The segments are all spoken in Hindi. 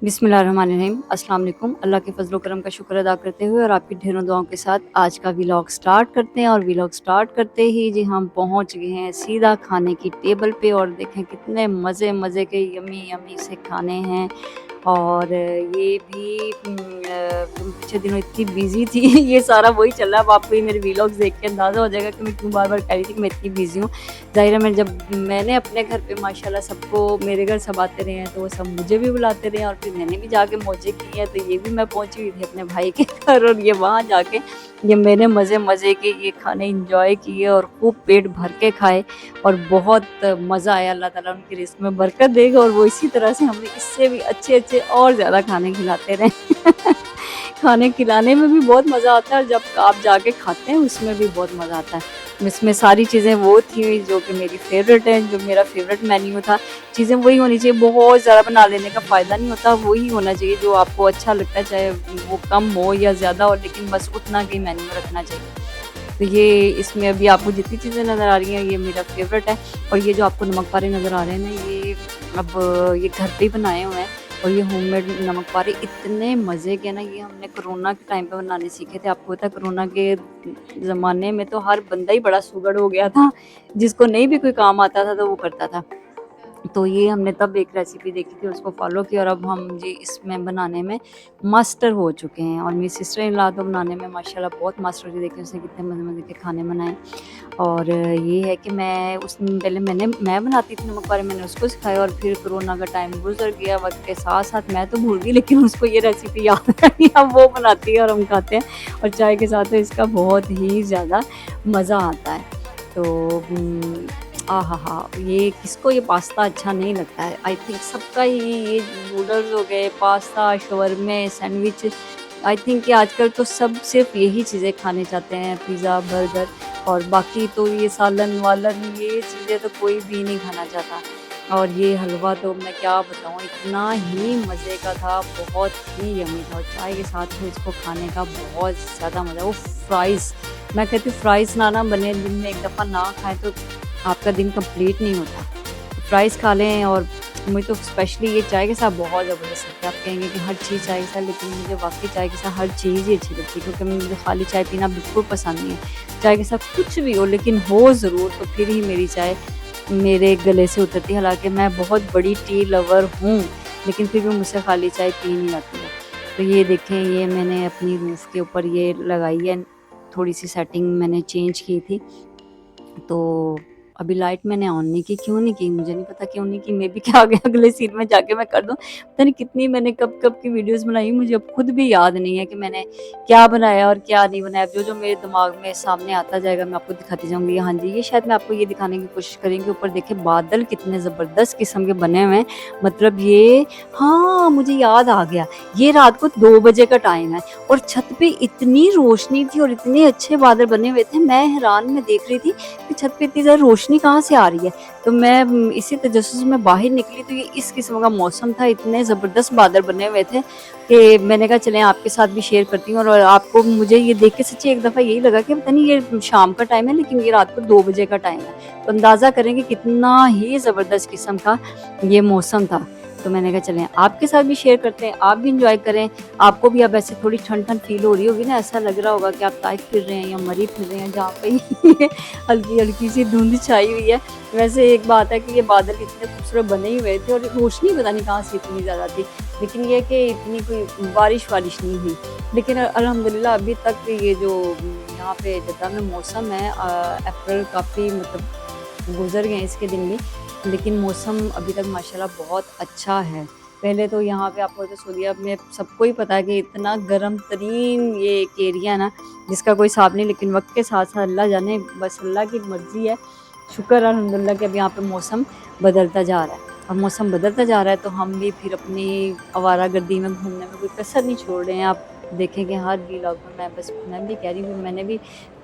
बिस्मिल्लाहिर्रहमानिर्रहीम। अस्सलाम वालेकुम। अल्लाह के फजल करम का शुक्र अदा करते हुए और आपकी ढेरों दुआओं के साथ आज का व्लॉग स्टार्ट करते हैं। और व्लॉग स्टार्ट करते ही जी हम पहुंच गए हैं सीधा खाने की टेबल पे और देखें कितने मज़े मज़े के यमी यमी से खाने हैं। और ये भी पिछले दिनों इतनी बिजी थी ये सारा वही चल रहा है। अब आपको ये मेरे व्लॉग्स देख के अंदाज़ा हो जाएगा कि मैं क्यों बार बार कह रही थी कि मैं इतनी बिजी हूँ। ज़ाहिर है मैं जब मैंने अपने घर पे माशाल्लाह सबको मेरे घर सब आते रहे हैं तो वो सब मुझे भी बुलाते रहे हैं और फिर मैंने भी जाके मौजे किए हैं। तो ये भी मैं पहुंची हुई थी अपने भाई के घर और ये वहाँ जाके ये मैंने मज़े मज़े के ये खाने इंजॉय किए और खूब पेट भर के खाए और बहुत मज़ा आया। अल्लाह ताला उनकी रिस्क में बरकत देगा और वो इसी तरह से हमें इससे भी अच्छे अच्छे और ज़्यादा खाने खिलाते रहें खाने खिलाने में भी बहुत मज़ा आता है और जब आप जाके खाते हैं उसमें भी बहुत मज़ा आता है। इसमें सारी चीज़ें वो थी जो कि मेरी फेवरेट है, जो मेरा फेवरेट मेन्यू था। चीज़ें वही होनी चाहिए, बहुत ज़्यादा बना लेने का फ़ायदा नहीं होता, वही होना चाहिए जो आपको अच्छा लगता है, चाहे वो कम हो या ज़्यादा हो, लेकिन बस उतना ही मेन्यू रखना चाहिए। तो ये इसमें अभी आपको जितनी चीज़ें नज़र आ रही हैं ये मेरा फेवरेट है। और ये जो आपको नमक पारे नज़र आ रहे हैं ना, ये अब ये घर पे ही बनाए हुए हैं और ये होममेड नमक पारे इतने मज़े के ना, ये हमने कोरोना के टाइम पे बनाने सीखे थे। आपको पता है कोरोना के ज़माने में तो हर बंदा ही बड़ा सुगड़ हो गया था, जिसको नहीं भी कोई काम आता था तो वो करता था। तो ये हमने तब एक रेसिपी देखी थी, उसको फॉलो किया और अब हम जी इसमें बनाने में मास्टर हो चुके हैं। और मेरी सिस्टर इन लॉ तो बनाने में माशाल्लाह बहुत मास्टर थी। देखिए उसने कितने मज़े मज़े के खाने बनाए। और ये है कि पहले मैं बनाती थी नमक पारे, मैंने उसको सिखाया और फिर कोरोना का टाइम गुजर गया, वक्त के साथ साथ मैं तो भूल गई लेकिन उसको ये रेसिपी याद रही। अब वो बनाती है और हम खाते हैं और चाय के साथ तो इसका बहुत ही ज़्यादा मज़ा आता है। तो आहा हा, ये किसको ये पास्ता अच्छा नहीं लगता है? आई थिंक सबका ही ये नूडल्स हो गए, पास्ता, शवरमे, सैंडविच, आई थिंक कि आजकल तो सब सिर्फ यही चीज़ें खाने चाहते हैं, पिज़्ज़ा, बर्गर। और बाकी तो ये सालन वालन ये चीज़ें तो कोई भी नहीं खाना चाहता। और ये हलवा तो मैं क्या बताऊँ, इतना ही मज़े का था, बहुत ही यम्मी था और चाय के साथ तो इसको खाने का बहुत ज़्यादा मज़ा। वो फ्राइज़, मैं कहती हूँ फ्राइज़ ना बने दिन में एक दफ़ा ना खाएँ तो आपका दिन कंप्लीट नहीं होता। फ्राइज़ खा लें। और मुझे तो स्पेशली ये चाय के साथ बहुत ज़बरदस्त लगता है। आप कहेंगे कि हर चीज़ चाय के साथ, लेकिन मुझे वाक़ई चाय के साथ हर चीज़ ही अच्छी लगती है क्योंकि मुझे खाली चाय पीना बिल्कुल पसंद नहीं है। चाय के साथ कुछ भी हो लेकिन हो ज़रूर, तो फिर ही मेरी चाय मेरे गले से उतरती है। हालाँकि मैं बहुत बड़ी टी लवर हूँ, लेकिन फिर भी मुझसे खाली चाय पी नहीं जाती है। तो ये देखें, ये मैंने अपनी रूफ़ के ऊपर ये लगाई है, थोड़ी-सी सेटिंग मैंने चेंज की थी। तो अभी लाइट मैंने ऑन नहीं की, क्यों नहीं की मुझे नहीं पता, क्यों नहीं की, मे बी क्या आ गया अगले सीन में जाके मैं कर दूँ। पता नहीं कितनी मैंने कब-कब की वीडियोज़ बनाई, मुझे अब खुद भी याद नहीं है कि मैंने क्या बनाया और क्या नहीं बनाया। जो-जो मेरे दिमाग में सामने आता जाएगा मैं आपको दिखाती जाऊँगी। हाँ जी, ये शायद मैं आपको ये दिखाने की कोशिश करेंगी, ऊपर देखिए बादल कितने ज़बरदस्त किस्म के बने हुए हैं। मतलब ये, हाँ, मुझे याद आ गया, ये रात को 2 बजे का टाइम है और छत पे इतनी रोशनी थी और इतने अच्छे बादल बने हुए थे। मैं हैरान में देख रही थी कि छत पे इतनी ज़्यादा रोशनी कहाँ से आ रही है। तो मैं इसी तजस्सुस में बाहर निकली तो ये इस किस्म का मौसम था, इतने ज़बरदस्त बादल बने हुए थे कि मैंने कहा चलें आपके साथ भी शेयर करती हूँ। और आपको मुझे ये देख के सच्ची एक दफ़ा यही लगा कि पता नहीं ये शाम का टाइम है लेकिन ये रात को 2 बजे का टाइम है। तो अंदाज़ा करें कि कितना ही ज़बरदस्त किस्म का ये मौसम था। तो मैंने कहा चलें आपके साथ भी शेयर करते हैं, आप भी एंजॉय करें। आपको भी अब ऐसे थोड़ी ठंड-ठंड फ़ील हो रही होगी ना, ऐसा लग रहा होगा कि आप ताइफ फिर रहे हैं या मरी फिर रहे हैं जहाँ पे हल्की-हल्की सी धुंध छाई हुई है। वैसे एक बात है कि ये बादल इतने खूबसूरत बने ही हुए थे और रोशनी पता नहीं कहाँ से इतनी ज़्यादा थी। लेकिन ये कि इतनी कोई बारिश-वारिश नहीं हुई। लेकिन अल्हम्दुलिल्लाह अभी तक ये जो यहाँ पे जद्दा में मौसम है, अप्रैल काफ़ी मतलब गुज़र गए इसके दिन भी, लेकिन मौसम अभी तक माशाल्लाह बहुत अच्छा है। पहले तो यहाँ पे आपको तो सऊदीया में सबको ही पता है कि इतना गर्म तरीन ये एक एरिया है ना, जिसका कोई हिसाब नहीं। लेकिन वक्त के साथ साथ अल्लाह जाने, बस अल्लाह की मर्ज़ी है। शुक्र है अल्हम्दुलिल्लाह कि अब यहाँ पे मौसम बदलता जा रहा है और मौसम बदलता जा रहा है तो हम भी फिर अपनी आवारागर्दी में घूमने में कोई कसर नहीं छोड़ रहे हैं। आप देखें कि हर व्लॉग में मैं भी कह रही हूँ, मैंने भी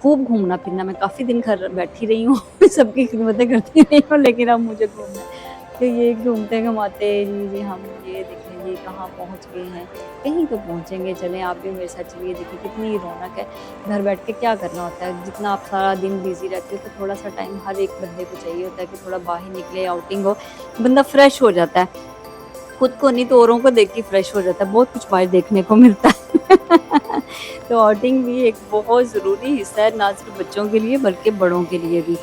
खूब घूमना फिरना, मैं काफ़ी दिन घर बैठी रही हूँ सबकी खिदमतें करती रही हूँ, लेकिन अब मुझे घूमना है। तो ये घूमते घुमाते जी हम ये देखें जी कहाँ पहुँच गए हैं, कहीं तो पहुँचेंगे। चलें आप भी मेरे साथ चलिए, देखिए कितनी रौनक है। घर बैठ के क्या करना होता है, जितना आप सारा दिन बिजी रहते हो तो थोड़ा सा टाइम हर एक बंदे को चाहिए होता है कि थोड़ा बाहर निकले, आउटिंग हो, बंदा फ्रेश हो जाता है। खुद को नहीं तो औरों को देख के फ्रेश हो जाता है, बहुत कुछ बाहर देखने को मिलता है। तो आउटिंग भी एक बहुत ज़रूरी हिस्सा है, ना सिर्फ बच्चों के लिए बल्कि बड़ों के लिए भी।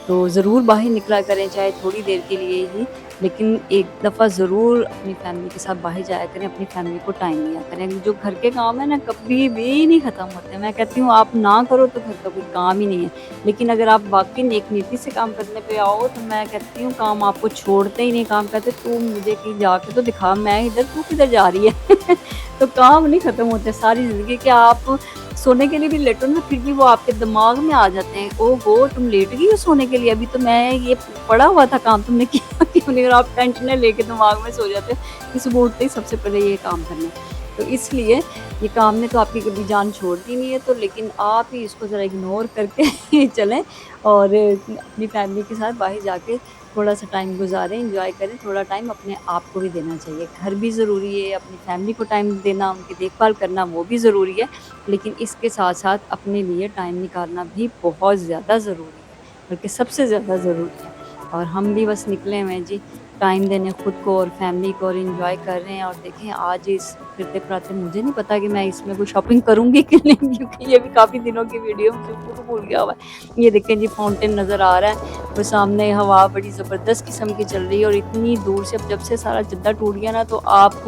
तो ज़रूर बाहर निकला करें, चाहे थोड़ी देर के लिए ही, लेकिन एक दफ़ा ज़रूर अपनी फैमिली के साथ बाहर जाया करें, अपनी फैमिली को टाइम दिया करें। जो घर के काम है ना, कभी भी नहीं ख़त्म होते। मैं कहती हूँ आप ना करो तो घर का कोई काम ही नहीं है, लेकिन अगर आप वाक़ई नेक नीयती से काम करने पे आओ तो मैं कहती हूँ काम आपको छोड़ते ही नहीं। काम कहते तू मुझे कहीं जाके तो दिखा, मैं इधर, तू किधर जा रही है? तो काम नहीं ख़त्म होते सारी ज़िंदगी के। आप सोने के लिए भी लेटो ना, फिर भी वो आपके दिमाग में आ जाते हैं, ओहो तुम लेट गई हो सोने के लिए, अभी तो मैं ये पड़ा हुआ था काम, तुमने किया क्यों नहीं? और आप टेंशनें लेके दिमाग में सो जाते हो कि सुबह उठते ही सबसे पहले ये काम करना है। तो इसलिए ये काम ने तो आपकी कभी जान छोड़ दी नहीं है, तो लेकिन आप ही इसको ज़रा इग्नोर करके चलें और अपनी फैमिली के साथ बाहर जाके थोड़ा-सा टाइम गुज़ारें, एन्जॉय करें। थोड़ा टाइम अपने आप को भी देना चाहिए। घर भी ज़रूरी है, अपनी फैमिली को टाइम देना, उनकी देखभाल करना वो भी ज़रूरी है, लेकिन इसके साथ-साथ अपने लिए टाइम निकालना भी बहुत ज़्यादा ज़रूरी है, बल्कि सबसे ज़्यादा ज़रूरी है। और हम भी बस निकले हुए हैं जी, टाइम देने खुद को और फैमिली को, और एन्जॉय कर रहे हैं। और देखें आज इस फिरते-फराते, मुझे नहीं पता कि मैं इसमें कोई शॉपिंग करूँगी कि नहीं, क्योंकि ये भी काफ़ी दिनों की वीडियो मुझे खुद भूल गया हुआ है। ये देखें जी, फाउंटेन नज़र आ रहा है और सामने हवा बड़ी ज़बरदस्त किस्म की चल रही है, और इतनी दूर से, अब जब से सारा जद्दा टूट गया ना, तो आप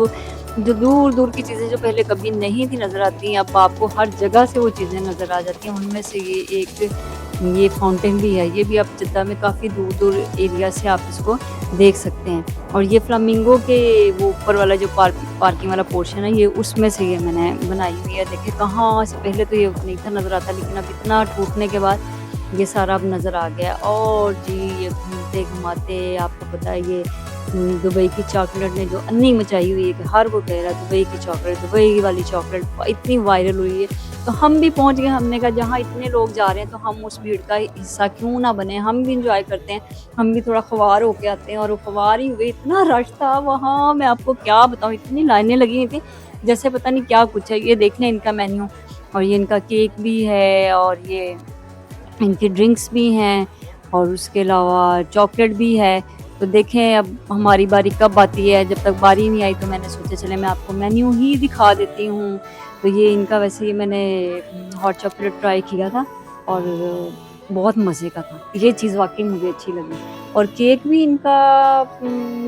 जो दूर-दूर की चीज़ें जो पहले कभी नहीं थी नज़र आती हैं, अब आपको हर जगह से वो चीज़ें नज़र आ जाती हैं। उनमें से ये फाउंटेन भी है, ये भी आप जद्दा में काफ़ी दूर-दूर एरिया से आप इसको देख सकते हैं। और ये फ्लामिंगो के वो ऊपर वाला जो पार्किंग वाला पोर्शन है, ये उसमें से ये मैंने बनाई हुई है। देखिए कहाँ से पहले तो ये नहीं था नज़र आता, लेकिन अब इतना टूटने के बाद ये सारा अब नज़र आ गया। और जी ये घूमते-घुमाते आपको पता है, ये दुबई की चॉकलेट ने जो अन्नी मचाई हुई है कि हर कोई कह रहा है दुबई की चॉकलेट, दुबई वाली चॉकलेट इतनी वायरल हुई है। तो हम भी पहुंच गए, हमने कहा जहाँ इतने लोग जा रहे हैं तो हम उस भीड़ का हिस्सा क्यों ना बने, हम भी इंजॉय करते हैं, हम भी थोड़ा ख्वार होके आते हैं। और वो ख्वार ही हुए, इतना रश था वहाँ, मैं आपको क्या बताऊँ, इतनी लाइनें लगी हुई थी जैसे पता नहीं क्या कुछ है। ये देख लें इनका मेन्यू, और ये इनका केक भी है, और ये इनकी ड्रिंक्स भी हैं, और उसके अलावा चॉकलेट भी है। तो देखें अब हमारी बारी कब आती है। जब तक बारी नहीं आई तो मैंने सोचा चले मैं आपको मेन्यू ही दिखा देती हूँ। तो ये इनका, वैसे ये मैंने हॉट चॉकलेट ट्राई किया था और बहुत मज़े का था। ये चीज़ वाक़ई मुझे अच्छी लगी। और केक भी इनका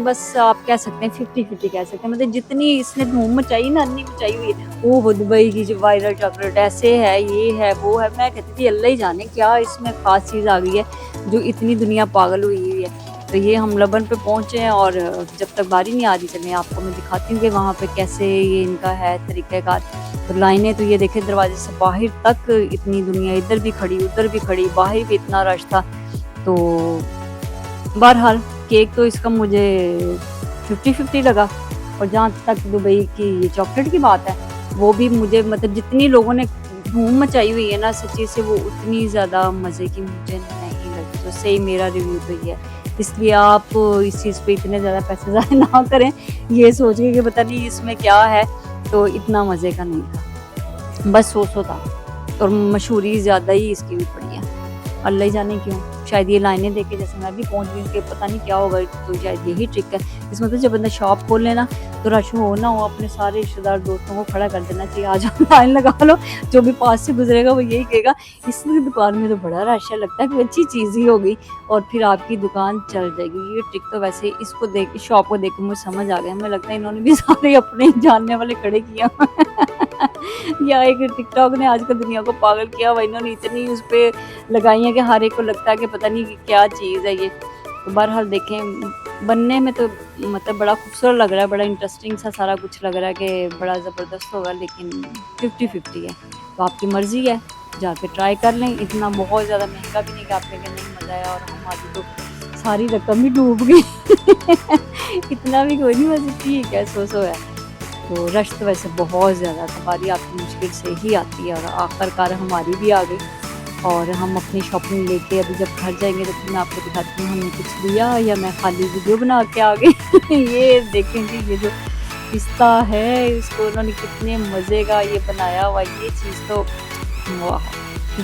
बस आप कह सकते हैं 50-50 कह सकते हैं। मतलब जितनी इसने धूम मचाई ना, अन्नी मचाई हुई है। ओह हो दुबई की जो वायरल चॉकलेट ऐसे है, ये है, वो है। मैं कहती थी अल्लाह ही जाने क्या इसमें ख़ास चीज़ आ गई है जो इतनी दुनिया पागल हुई हुई है। तो ये हम लबन पे पहुँचे हैं, और जब तक बारी नहीं आ रही, चलें आपको मैं दिखाती हूँ कि वहाँ पे कैसे ये इनका है तरीक़ेकार। तो लाइनें तो ये देखें दरवाजे से बाहर तक इतनी दुनिया, इधर भी खड़ी, उधर भी खड़ी, बाहर भी इतना रश था। तो बहरहाल केक तो इसका मुझे 50-50 लगा। और जहाँ तक दुबई की ये चॉकलेट की बात है, वो भी मुझे, मतलब जितनी लोगों ने धूम मचाई हुई है ना सच्ची से, वो उतनी ज़्यादा मज़े की मुझे नहीं लगी। तो सही मेरा रिव्यू तो ये है। इसलिए आप इस चीज़ पे इतने ज़्यादा पैसे ज़ाया ना करें ये सोच के कि पता नहीं इसमें क्या है। तो इतना मज़े का नहीं था, बस सो था, और मशहूरी ज़्यादा ही इसकी भी पड़ी है। अल्लाह ही जाने क्यों, शायद ये लाइनें देख के जैसे मैं भी पहुंच गई कि पता नहीं क्या होगा, तो शायद यही ट्रिक है। इसमें तो जब बंदा शॉप खोल लेना तो रश हो ना हो, अपने सारे रिश्तेदार दोस्तों को खड़ा कर देना चाहिए, आ जाओ लाइन लगा लो। जो भी पास से गुजरेगा वो यही कहेगा इसकी दुकान में तो बड़ा रश है, लगता है कि अच्छी चीज़ ही होगी, और फिर आपकी दुकान चल जाएगी। ये ट्रिक तो वैसे इसको देख के, शॉप को देख के मुझे समझ आ गया। हमें लगता है इन्होंने भी सारे अपने जानने वाले खड़े किया या एक टिकटॉक ने आजकल दुनिया को पागल किया हुआ, इन्होंने इतनी उस पर लगाई है कि हर एक को लगता है कि पता नहीं क्या चीज़ है ये। तो बहरहाल देखें बनने में तो मतलब बड़ा खूबसूरत लग रहा है, बड़ा इंटरेस्टिंग सा सारा कुछ लग रहा है कि बड़ा ज़बरदस्त होगा, लेकिन 50-50 है। तो आपकी मर्ज़ी है, जाके ट्राई कर लें। इतना बहुत ज़्यादा महंगा भी नहीं कि आपने कहा नहीं मज़ा आया, और हमारी तो सारी रकम ही डूब गई इतना भी कोई नहीं, बस ठीक है, सो है। तो रश तो वैसे बहुत ज़्यादा था, बारी आपकी मुश्किल से ही आती है, और आखिरकार हमारी भी आ गई। और हम अपनी शॉपिंग लेके अभी जब घर जाएंगे तो फिर मैं आपको दिखाती हूँ हमने कुछ लिया या मैं खाली वीडियो बना के आ गई ये देखें जी, ये जो पिस्ता है इसको उन्होंने कितने मज़े का ये बनाया हुआ, ये चीज़ तो वाह,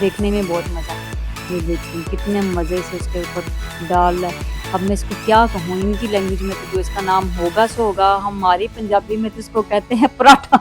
देखने में बहुत मज़ा। ये देखिए कितने मज़े से उसके ऊपर डाल अब मैं इसको क्या कहूँ, इनकी लैंग्वेज में तो जो इसका नाम होगा सो होगा, हमारी पंजाबी में तो इसको कहते हैं पराठा।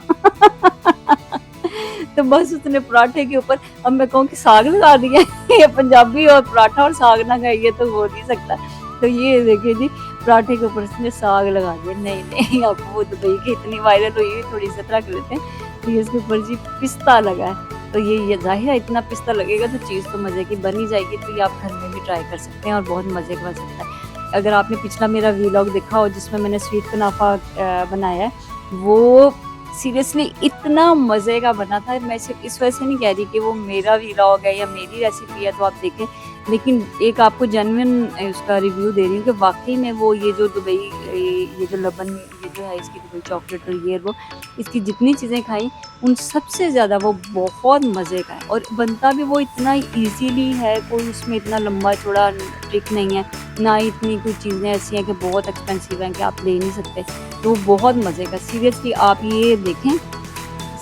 तो बस उसने पराठे के ऊपर, अब मैं कहूँ कि साग लगा दिया। ये पंजाबी और पराठा और साग ना खाइए तो हो नहीं सकता। तो ये देखिए जी, पराठे के ऊपर उसने साग लगा दिया। नहीं नहीं, अब वो दुबई की इतनी वायरल हुई, थोड़ी सी तरह कर लेते हैं। तो ये इसके ऊपर जी पिस्ता लगा है। तो ये जाहिर है इतना पिस्ता लगेगा तो चीज़ तो मज़े की बन ही जाएगी। तो ये आप घर में भी ट्राई कर सकते हैं और बहुत मज़े का बन सकता है। अगर आपने पिछला मेरा वीलॉग देखा हो जिसमें मैंने स्वीट कुनाफा बनाया है, वो सीरियसली इतना मज़े का बना था। मैं सिर्फ इस वजह से नहीं कह रही कि वो मेरा वीलॉग है या मेरी रेसिपी है तो आप देखें, लेकिन एक आपको जेन्युइन उसका रिव्यू दे रही हूँ कि वाकई में वो ये जो दुबई, ये जो लबन, ये जो है इसकी दुबई चॉकलेट और ये वो इसकी जितनी चीज़ें खाई उन सबसे ज़्यादा वो बहुत मज़े का है। और बनता भी वो इतना ईजीली है, कोई उसमें इतना लंबा चौड़ा ट्रिक नहीं है, ना इतनी कोई चीज़ें ऐसी हैं कि बहुत एक्सपेंसिव हैं कि आप ले नहीं सकते। तो बहुत मज़े का, सीरियसली आप ये देखें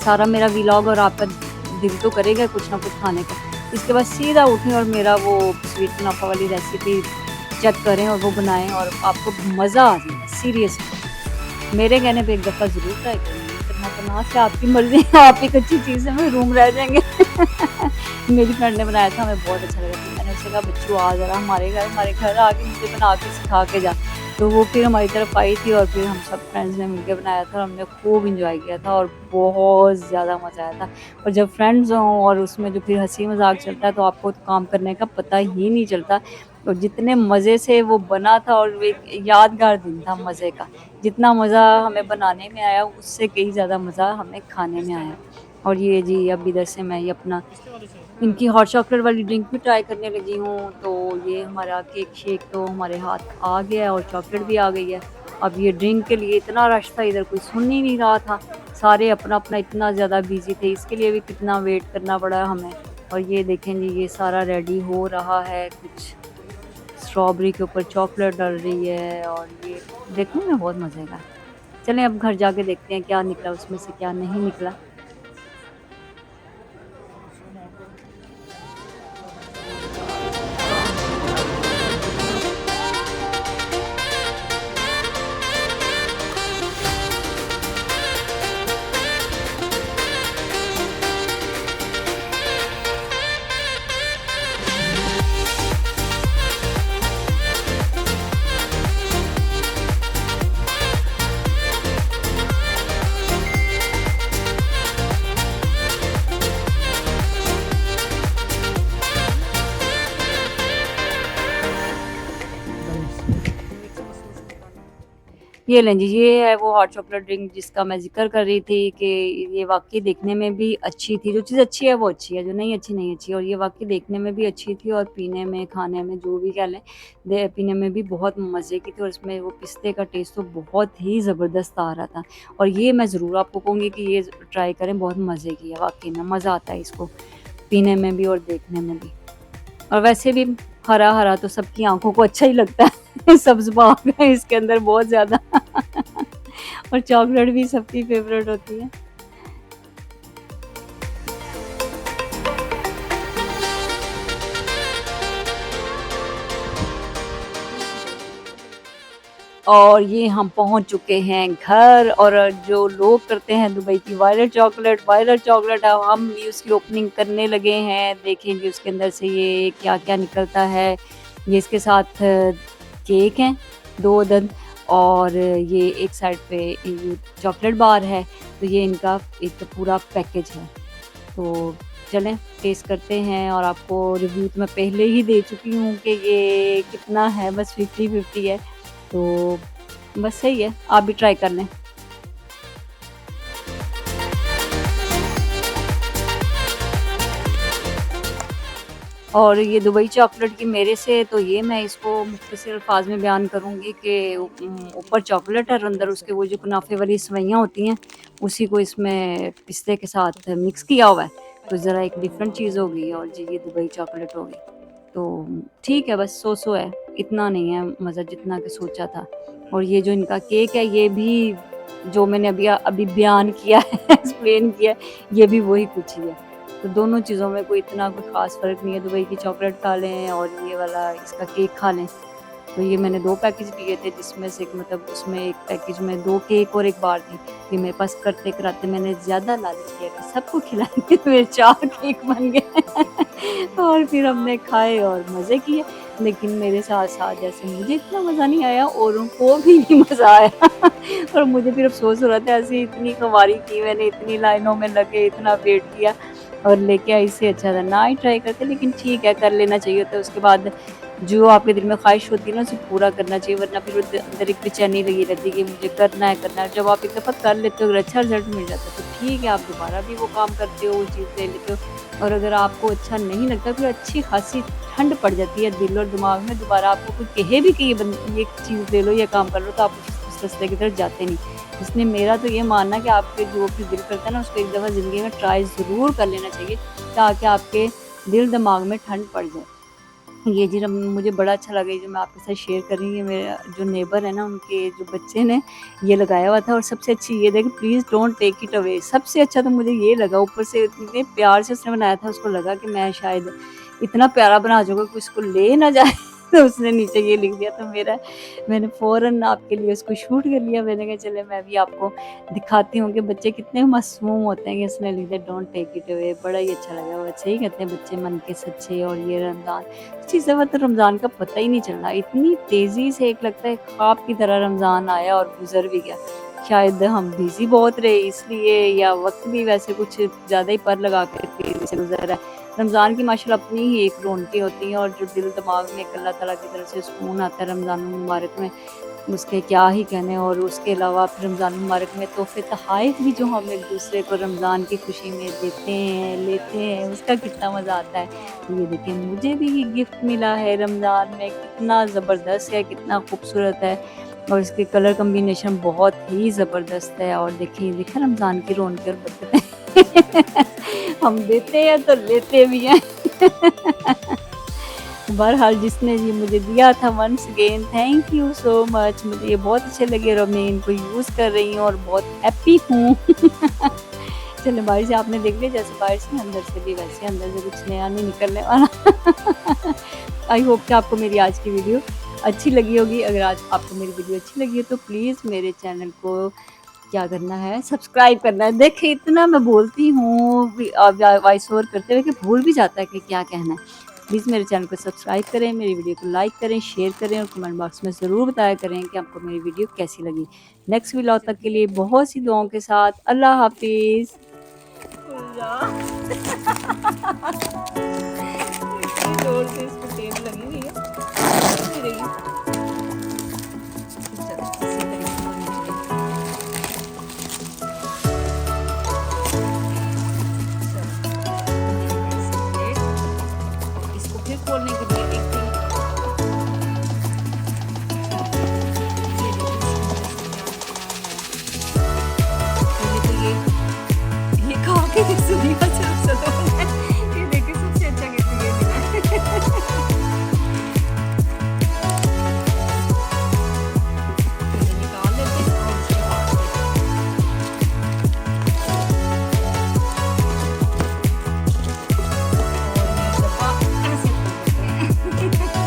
सारा मेरा व्लॉग और आपका दिल तो करेगा कुछ ना कुछ खाने का। इसके बाद सीधा उठें और मेरा वो स्वीट कुनाफा वाली रेसिपी चेक करें और वो बनाएं और आपको मज़ा आ जाएगा। सीरियसली मेरे कहने पे एक दफ़ा ज़रूर ट्राई करेंगे। करना से आपकी मर्ज़ी, आप एक अच्छी चीज़ से महरूम रह जाएंगे। मेरी फ्रेंड ने बनाया था, हमें बहुत अच्छा लगा था। मैंने उससे कहा बच्चू आ ज़रा हमारे घर आके मुझे बना के सिखा के जा। तो वो फिर हमारी तरफ आई थी और फिर हम सब फ्रेंड्स ने मिलकर बनाया था और हमने खूब इंजॉय किया था और बहुत ज़्यादा मज़ा आया था। और जब फ्रेंड्स हों और उसमें जो फिर हंसी मजाक चलता है तो आपको तो काम करने का पता ही नहीं चलता। और जितने मज़े से वो बना था और एक यादगार दिन था मज़े का। जितना मज़ा हमें बनाने में आया उससे कहीं ज़्यादा मज़ा हमें खाने में आया। और ये जी अब इधर से मैं ये अपना इनकी हॉट चॉकलेट वाली ड्रिंक भी ट्राई करने लगी हूँ। तो ये हमारा केक शेक तो हमारे हाथ आ गया है और चॉकलेट भी आ गई है। अब ये ड्रिंक के लिए इतना रश था, इधर कोई सुन ही नहीं रहा था, सारे अपना अपना इतना ज़्यादा बिजी थे, इसके लिए भी कितना वेट करना पड़ा हमें। और ये देखें जी, ये सारा रेडी हो रहा है, कुछ स्ट्रॉबेरी के ऊपर चॉकलेट डल रही है और ये देखने में बहुत मज़े का। चलें अब घर जाके देखते हैं क्या निकला उसमें से, क्या नहीं निकला। ये लें जी, ये है वो हॉट चॉकलेट ड्रिंक जिसका मैं ज़िक्र कर रही थी कि ये वाक़ई देखने में भी अच्छी थी। जो चीज़ अच्छी है वो अच्छी है, जो नहीं अच्छी नहीं अच्छी। और ये वाक़ई देखने में भी अच्छी थी और पीने में, खाने में, जो भी कह लें, पीने में भी बहुत मज़े की थी। और इसमें वो पिस्ते का टेस्ट तो बहुत ही ज़बरदस्त आ रहा था। और ये मैं ज़रूर आपको कहूँगी कि ये ट्राई करें, बहुत मज़े की है वाक़ई में, मज़ा आता है इसको पीने में भी और देखने में भी। और वैसे भी हरा-हरा तो सबकी आँखों को अच्छा ही लगता है। सब्ज़ बाग है इसके अंदर बहुत ज़्यादा। और चॉकलेट भी सबकी फ़ेवरेट होती है। और ये हम पहुँच चुके हैं घर। और जो लोग करते हैं दुबई की वायरल चॉकलेट, अब हम भी उसकी ओपनिंग करने लगे हैं। देखेंगे उसके अंदर से ये क्या-क्या निकलता है। ये इसके साथ केक हैं 2 अदद और ये एक साइड पे ये चॉकलेट बार है। तो ये इनका एक पूरा पैकेज है। तो चलें टेस्ट करते हैं और आपको रिव्यू तो मैं पहले ही दे चुकी हूँ कि ये कितना है, बस 50-50 है। तो बस सही है, आप भी ट्राई कर लें। और ये दुबई चॉकलेट की मेरे से तो ये मैं इसको मुख्तसर अल्फाज में बयान करूँगी कि ऊपर चॉकलेट है और अंदर उसके वो जो कुनाफे वाली सवैयाँ होती हैं उसी को इसमें पिस्ते के साथ मिक्स किया हुआ है। तो ज़रा एक डिफरेंट चीज़ हो गई और जी ये दुबई चॉकलेट हो गई। तो ठीक है, बस सो है, इतना नहीं है मज़ा जितना कि सोचा था। और ये जो इनका केक है ये भी जो मैंने अभी बयान किया है, एक्सप्लेन किया है, ये भी वही कुछ ही है। तो दोनों चीज़ों में कोई इतना कोई ख़ास फ़र्क नहीं है, दुबई की चॉकलेट खा लें और ये वाला इसका केक खा लें, तो ये मैंने 2 पैकेज लिए थे, जिसमें से मतलब उसमें एक पैकेज में 2 केक और 1 बार थी। ये मेरे पास करते-कराते मैंने ज़्यादा लालच किया कि सबको खिलाएँगे, तो मेरे 4 केक बन गए और फिर हमने खाए और मज़े किए। लेकिन मेरे साथ-साथ जैसे मुझे इतना मज़ा नहीं आया, औरों को भी नहीं मज़ा आया और मुझे फिर अफ़सोस हो रहा था, ऐसे इतनी खुमारी की मैंने, इतनी लाइनों में लगे, इतना वेट किया और लेके आई, इससे अच्छा था ना ही ट्राई करते। लेकिन ठीक है, कर लेना चाहिए होता है। उसके बाद जो आपके दिल में ख़्वाहिश होती है ना, उसे पूरा करना चाहिए, वरना फिर वो अंदर एक बेचैनी लगी रहती है कि मुझे करना है, करना है। जब आप एक दफ़ा कर लेते हो, अगर अच्छा रिज़ल्ट मिल जाता है तो ठीक है, आप दोबारा भी वो काम करते हो, वो चीज़ ले लेते हो। और अगर आपको अच्छा नहीं लगता, फिर अच्छी खासी ठंड पड़ जाती है दिल और दिमाग में। दोबारा आपको कोई कहे भी कि ये चीज़ ले लो, ये काम कर लो, तो आप उस रास्ते की तरफ जाते नहीं। इसलिए मेरा तो ये मानना है कि आपके जो भी दिल करता है ना, उसको एक दफ़ा ज़िंदगी में ट्राई ज़रूर कर लेना चाहिए, ताकि आपके दिल दिमाग में ठंड पड़ जाए। ये चीज़ मुझे बड़ा अच्छा लगा, ये जो मैं आपके साथ शेयर कर रही हूँ। ये मेरा जो नेबर है ना, उनके जो बच्चे ने ये लगाया हुआ था। और सबसे अच्छी ये थी कि please don't take it away. सबसे अच्छा तो मुझे ये लगा, ऊपर से इतने प्यार से उसने बनाया था, उसको लगा कि मैं शायद इतना प्यारा बना दूँगा कि उसको ले ना जाए तो उसने नीचे ये लिख दिया। तो मैंने फ़ौरन आपके लिए उसको शूट कर लिया। मैंने कहा चले मैं भी आपको दिखाती हूँ कि बच्चे कितने मासूम होते हैं, कि उसने लिख दिया डोंट टेक इट अवे। बड़ा ही अच्छा लगा। वो अच्छे ही कहते हैं बच्चे, मन के सच्चे। और ये रमज़ान चीज़ है, तो रमज़ान का पता ही नहीं चल रहा, इतनी तेज़ी से एक लगता है ख्वाब की तरह रमज़ान आया और गुज़र भी गया। शायद हम बिज़ी बहुत रहे इसलिए, या वक़्त भी वैसे कुछ ज़्यादा ही पर लगा के तेज़ी से गुज़र रहा है। रमज़ान की माशाअल्लाह अपनी ही एक रौनकें होती हैं, और जो दिल दिमाग में एक अल्लाह ताला की तरफ से सुकून आता है रमज़ान मुबारक में, उसके क्या ही कहने। और उसके अलावा फिर रमज़ान मुबारक में तोहफ़े तोहाइफ़ भी जो हम एक दूसरे को रमज़ान की खुशी में देते हैं, लेते हैं, उसका कितना मज़ा आता है। तो ये देखिए, मुझे भी ये गिफ्ट मिला है रमज़ान में, कितना ज़बरदस्त है, कितना खूबसूरत है, और इसके कलर कॉम्बिनेशन बहुत ही ज़बरदस्त है। और देखिए रमज़ान की रौनकें और बरकतें हम देते हैं तो लेते भी हैं। बहरहाल जिसने ये मुझे दिया था, once again thank you so much. मुझे ये बहुत अच्छे लगे और मैं इनको यूज़ कर रही हूँ और बहुत हैप्पी हूँ। चलिए, बाहर से आपने देख लिया, जैसे बाहर से अंदर से भी वैसे अंदर से कुछ नया नहीं निकलने वाला। आई होप कि आपको मेरी आज की वीडियो अच्छी लगी होगी। अगर आज आपको मेरी वीडियो अच्छी लगी है तो प्लीज़ मेरे चैनल को क्या करना है, सब्सक्राइब करना है। देखिए, इतना मैं बोलती हूँ वॉइस ओवर करते हुए कि भूल भी जाता है कि क्या कहना है। प्लीज़ मेरे चैनल को सब्सक्राइब करें, मेरी वीडियो को लाइक करें, शेयर करें और कमेंट बॉक्स में ज़रूर बताया करें कि आपको मेरी वीडियो कैसी लगी। नेक्स्ट व्लॉग तक के लिए बहुत सी दुआओं के साथ अल्लाह हाफ़िज़। इतनी ज़ोर से इसको तेज़ लगी हुई है। नहीं रही। चलो, इसी तरीके से होनी चाहिए। चलो, इसको फिर खोलने के लिए एक दिन ये खा के सुनिया सिर्फ सदों है। ये देखिए, सबसे अच्छा गिफ्ट ये मिला है। चलिए, निकाल लेते हैं और उसके बाद और ये डब्बा ऐसे खोल देते हैं।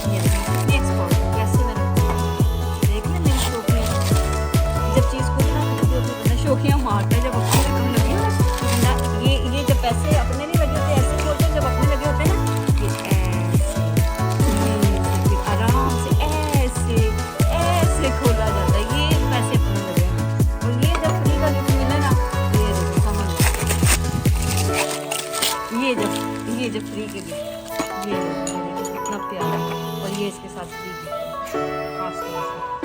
ये देखिए, एक्सपोर्ट कैसे मैंने देख लें मेरी शौकियाँ। जब चीज़ खुद ना खरीदी होती है, बंदा शौकियाँ मारता है। जब अपने लगने लगे हो ना, तो बंदा ये जब पैसे अपने नहीं लगे होते ऐसे खोलते हैं, जब अपने लगे होते हैं ना, फिर ऐसे, फिर आराम से ऐसे ऐसे खोला जाता है। ये पैसे अपने लगे हैं। और ये जब फ्री का गिफ्ट मिले ना, ये देखो समझ, ये जब फ्री के गिफ्ट, ये देखो कितना प्यारा है। और ये इसके साथ फ्री गिफ्ट है, खास तरह से।